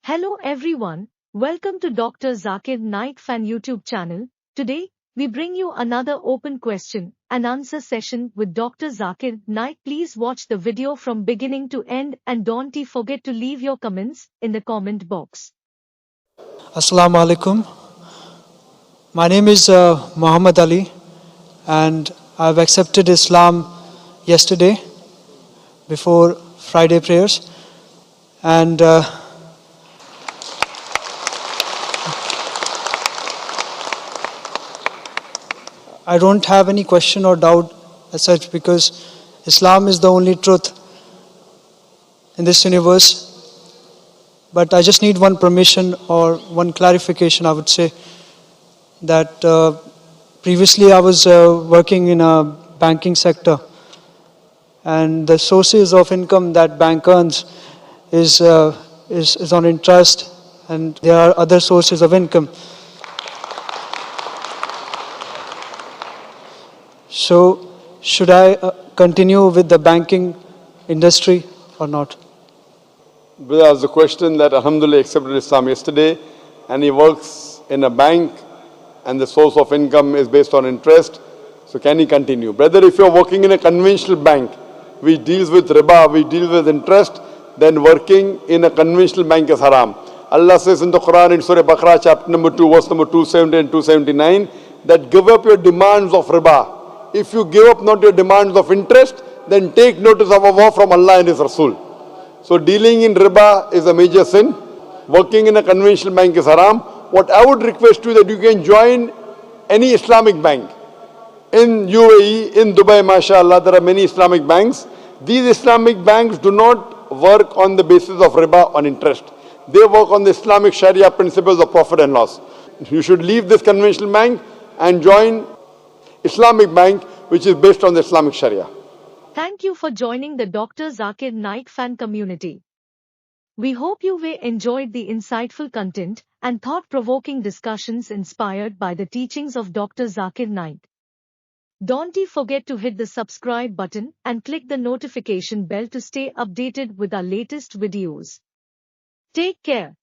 Hello everyone, welcome to Dr. Zakir Naik fan YouTube channel. Today, we bring you another open question and answer session with Dr. Zakir Naik. Please watch the video from beginning to end and don't forget to leave your comments in the comment box. Assalamu alaikum. My name is Muhammad Ali and I've accepted Islam yesterday before Friday prayers, and I don't have any question or doubt as such, because Islam is the only truth in this universe. But I just need one permission or one clarification. I would say that previously I was working in a banking sector, and the sources of income that bank earns is on interest, and there are other sources of income. So, should I continue with the banking industry or not? Brother asked the question that Alhamdulillah accepted Islam yesterday, and he works in a bank and the source of income is based on interest. So can he continue? Brother, if you are working in a conventional bank which deals with riba, which deals with interest, then working in a conventional bank is haram. Allah says in the Quran in Surah Baqarah chapter number 2 verse number 270 and 279 that give up your demands of riba. If you give up not your demands of interest, then take notice of a war from Allah and His Rasul. So dealing in riba is a major sin. Working in a conventional bank is haram. What I would request you that you can join any Islamic bank. In UAE, in Dubai, mashallah, there are many Islamic banks. These Islamic banks do not work on the basis of riba on interest. They work on the Islamic Sharia principles of profit and loss. You should leave this conventional bank and join Islamic bank which is based on the Islamic Sharia. Thank you for joining the Dr. Zakir Naik fan community. We hope you enjoyed the insightful content and thought-provoking discussions inspired by the teachings of Dr. Zakir Naik. Don't forget to hit the subscribe button and click the notification bell to stay updated with our latest videos. Take care.